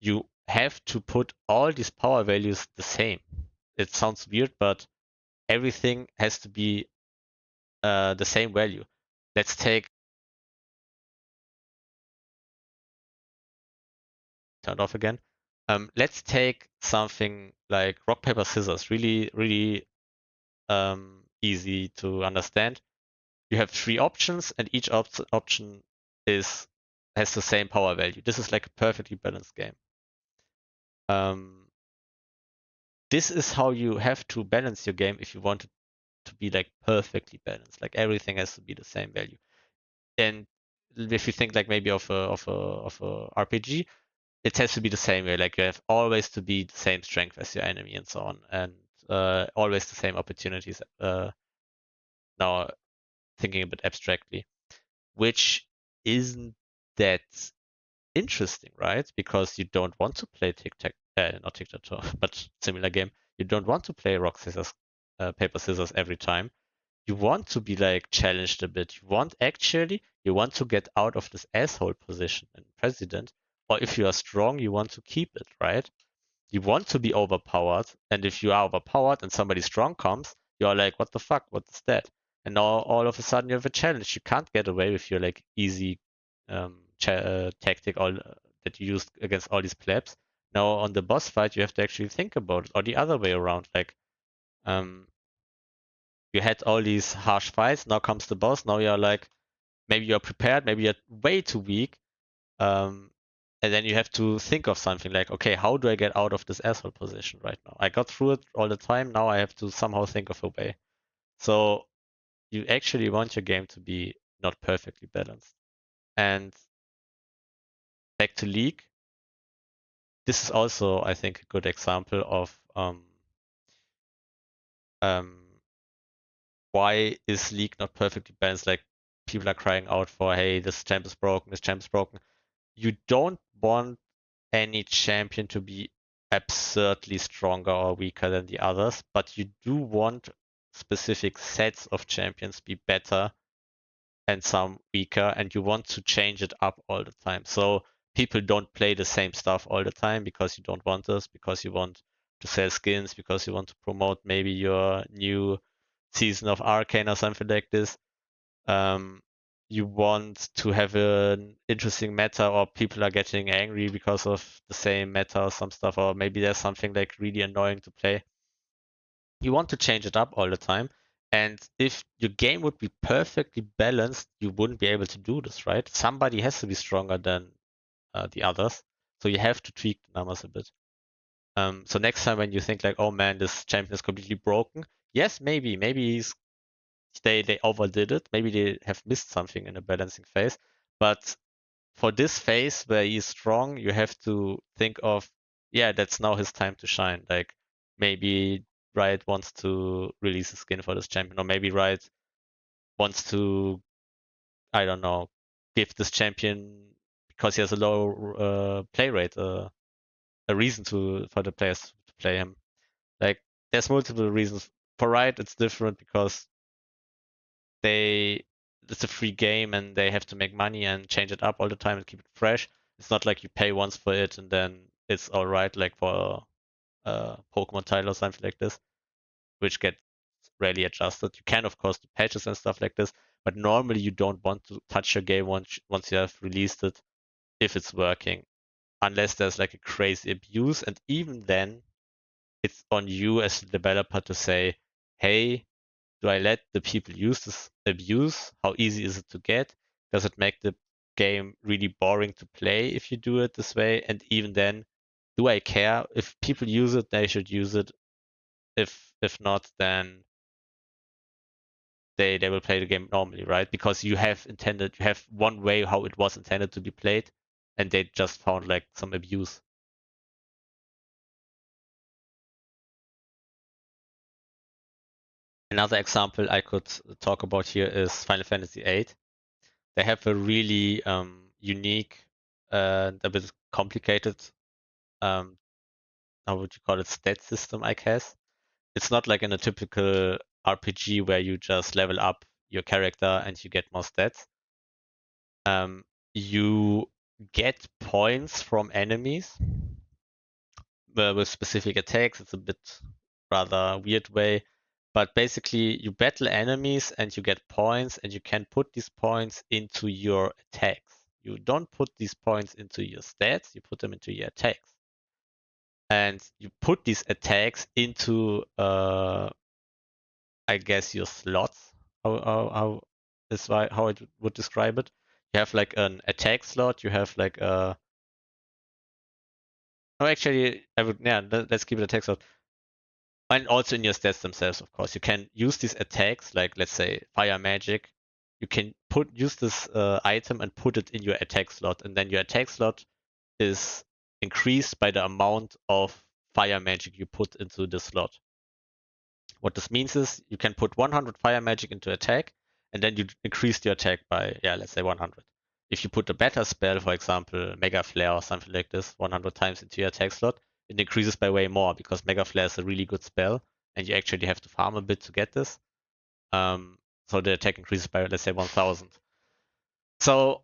A: you have to put all these power values the same. It sounds weird, but everything has to be the same value. Let's take turned off again. Let's take something like rock paper scissors. Really, really easy to understand. You have three options, and each option has the same power value. This is like a perfectly balanced game. This is how you have to balance your game if you want it to be like perfectly balanced. Like everything has to be the same value. And if you think like maybe of a RPG, it has to be the same way. Like you have always to be the same strength as your enemy and so on, and always the same opportunities. Now thinking a bit abstractly, which isn't that interesting, right? Because you don't want to play not tic tac toe, but similar game. You don't want to play rock scissors, paper scissors every time. You want to be like challenged a bit. You want to get out of this asshole position in president, or if you are strong, you want to keep it, right? You want to be overpowered, and if you are overpowered and somebody strong comes, you're like, what the fuck? What is that? And now all of a sudden you have a challenge. You can't get away with your like easy tactic that you used against all these plebs. Now on the boss fight, you have to actually think about it, or the other way around. Like, um, you had all these harsh fights. Now comes the boss. Now you're like, maybe you're prepared, maybe you're way too weak. Um, and then you have to think of something like, okay, how do I get out of this asshole position right now? I got through it all the time. Now I have to somehow think of a way. So you actually want your game to be not perfectly balanced. And back to League, this is also, I think, a good example of um, why is League not perfectly balanced? Like, people are crying out for, hey, this champ is broken, this champ is broken. You don't want any champion to be absurdly stronger or weaker than the others, but you do want specific sets of champions be better and some weaker, and you want to change it up all the time. So people don't play the same stuff all the time because you don't want this, because you want to sell skins, because you want to promote maybe your new season of Arcane or something like this. Um, you want to have an interesting meta, or people are getting angry because of the same meta or some stuff, or maybe there's something like really annoying to play. You want to change it up all the time. And if your game would be perfectly balanced, you wouldn't be able to do this, right? Somebody has to be stronger than the others. So you have to tweak the numbers a bit. So next time when you think like, oh man, this champion is completely broken, yes, maybe they overdid it. Maybe they have missed something in the balancing phase. But for this phase where he's strong, you have to think of, yeah, that's now his time to shine. Like, maybe Riot wants to release a skin for this champion, or maybe Riot wants to, I don't know, give this champion, because he has a low play rate, a reason for the players to play him. Like, there's multiple reasons. For Riot, it's different because they
B: it's a free game and they have to make money and change it up all the time and keep it fresh. It's not like you pay once for it and then it's all right, like for a Pokemon title or something like this, which gets rarely adjusted. You can, of course, do patches and stuff like this, but normally you don't want to touch your game once you have released it if it's working, unless there's like a crazy abuse. And even then, it's on you as a developer to say, hey, do I let the people use this abuse? How easy is it to get? Does it make the game really boring to play if you do it this way? And even then, do I care? If people use it, they should use it. If not, then they will play the game normally, right? Because you have one way how it was intended to be played, and they just found like some abuse. Another example I could talk about here is Final Fantasy VIII. They have a really unique and a bit complicated, um, how would you call it, stat system, I guess. It's not like in a typical RPG where you just level up your character and you get more stats. You get points from enemies with specific attacks. It's a bit rather weird way, but basically you battle enemies and you get points, and you can put these points into your attacks. You don't put these points into your stats, you put them into your attacks. And you put these attacks into, I guess, your slots. How is how I would describe it. You have like an attack slot, you have like a. Oh, actually, I would, yeah, let's keep it attack slot. And also in your stats themselves, of course. You can use these attacks, like let's say fire magic. You can use this item and put it in your attack slot, and then your attack slot is increased by the amount of fire magic you put into the slot. What this means is you can put 100 fire magic into attack, and then you increase your attack by, yeah, let's say 100. If you put a better spell, for example, Mega Flare or something like this, 100 times into your attack slot, it increases by way more because Mega Flare is a really good spell, and you actually have to farm a bit to get this. So the attack increases by, let's say, 1000. So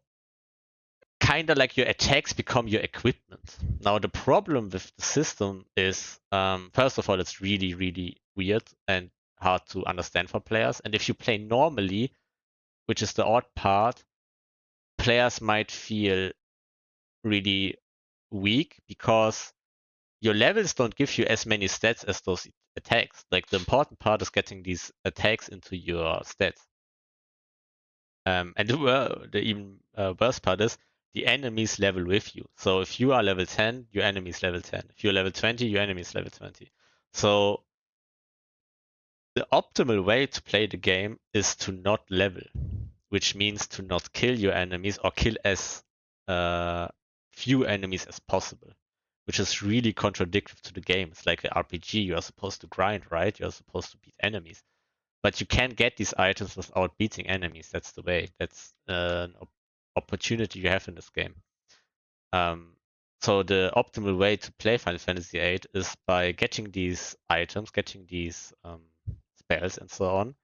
B: kind of like your attacks become your equipment. Now the problem with the system is, first of all, it's really, really weird and hard to understand for players. And if you play normally, which is the odd part, players might feel really weak because your levels don't give you as many stats as those attacks. Like the important part is getting these attacks into your stats. And the even worst part is the enemies level with you. So if you are level 10, your enemy is level 10. If you're level 20, your enemy is level 20. So the optimal way to play the game is to not level, which means to not kill your enemies or kill as few enemies as possible, which is really contradictory to the game. It's like an RPG. You are supposed to grind, right? You are supposed to beat enemies. But you can get these items without beating enemies. That's the way. That's an opportunity you have in this game. Um, so the optimal way to play Final Fantasy VIII is by getting these items, getting these spells and so on,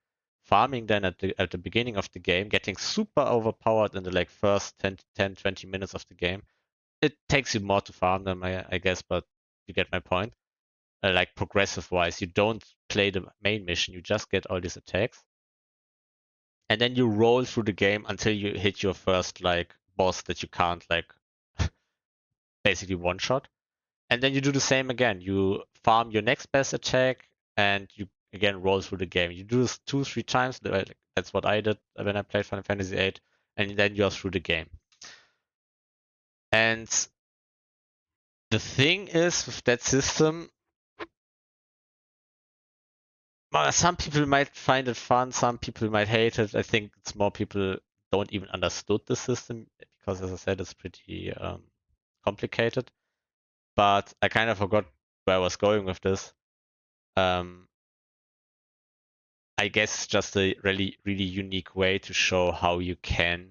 B: farming then at the beginning of the game, getting super overpowered in the like first 10, 20 minutes of the game. It takes you more to farm them, I guess, but you get my point. Like progressive wise, you don't play the main mission, you just get all these attacks. And then you roll through the game until you hit your first like boss that you can't like basically one shot. And then you do the same again. You farm your next best attack and you again roll through the game. You do this 2, 3 times. That's what I did when I played Final Fantasy VIII, and then you're through the game. And the thing is with that system, well, some people might find it fun, some people might hate it. I think it's more people don't even understood the system because, as I said, it's pretty complicated. But I kind of forgot where I was going with this. Um, I guess just a really, really unique way to show how you can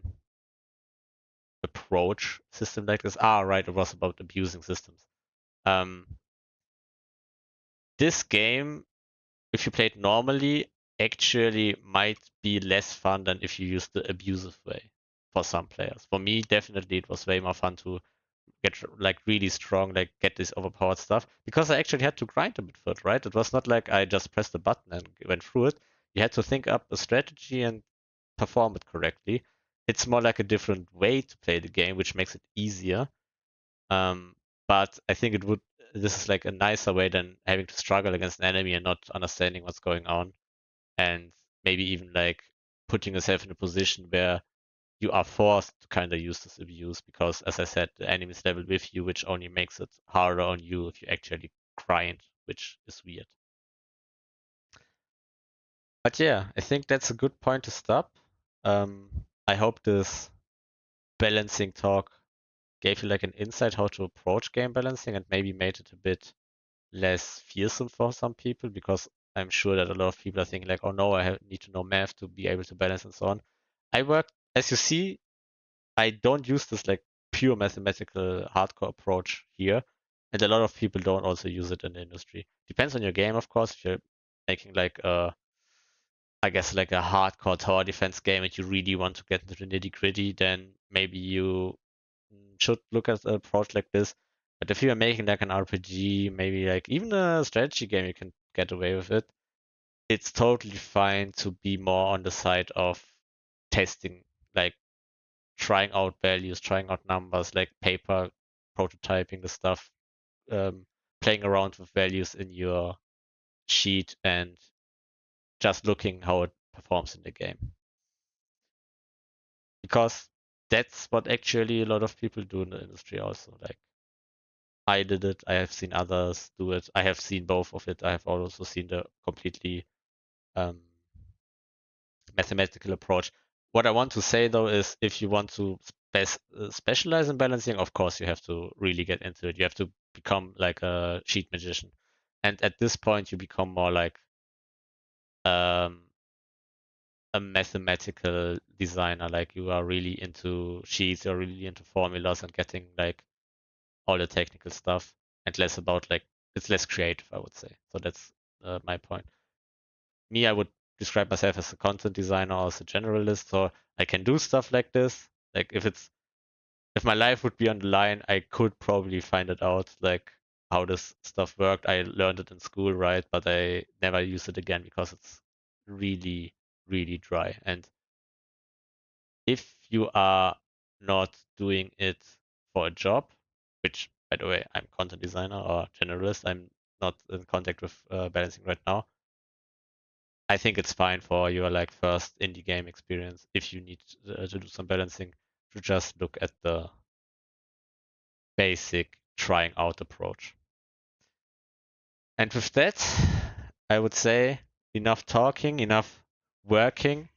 B: approach a system like this. Ah, right, it was about abusing systems. Um, this game, if you play it normally, actually might be less fun than if you use the abusive way for some players. For me, definitely it was way more fun to get like really strong, like get this overpowered stuff because I actually had to grind a bit for it, right? It was not like I just pressed the button and went through it. You had to think up a strategy and perform it correctly. It's more like a different way to play the game, which makes it easier. Um, but I think this is like a nicer way than having to struggle against an enemy and not understanding what's going on, and maybe even like putting yourself in a position where you are forced to kind of use this abuse because, as I said, the enemies level with you, which only makes it harder on you if you actually grind, which is weird. But yeah, I think that's a good point to stop. I hope this balancing talk gave you like an insight how to approach game balancing and maybe made it a bit less fearsome for some people because I'm sure that a lot of people are thinking like, oh no, need to know math to be able to balance and so on. I work, as you see, I don't use this like pure mathematical hardcore approach here, and a lot of people don't also use it in the industry. Depends on your game, of course. If you're making like I guess like a hardcore tower defense game and you really want to get into the nitty gritty, then maybe you should look at an approach like this. But if you are making like an RPG, maybe like even a strategy game, you can get away with it. It's totally fine to be more on the side of testing, like trying out values, trying out numbers, like paper prototyping the stuff, playing around with values in your sheet and just looking how it performs in the game. Because that's what actually a lot of people do in the industry also. Like I did it, I have seen others do it, I have seen both of it, I have also seen the completely um, mathematical approach. What I want to say though is if you want to specialize in balancing, of course you have to really get into it. You have to become like a sheet magician. And at this point you become more like um, a mathematical designer. Like you are really into sheets, you're really into formulas and getting like all the technical stuff and less about like it's less creative, I would say. So that's my point. Me, I would describe myself as a content designer or as a generalist, so I can do stuff like this. Like if my life would be on the line, I could probably find it out, like how this stuff worked. I learned it in school, right? But I never use it again because it's really, really dry. And if you are not doing it for a job, which by the way, I'm content designer or generalist, I'm not in contact with balancing right now. I think it's fine for your like first indie game experience if you need to do some balancing to just look at the basic trying out approach. And with that, I would say enough talking, enough working.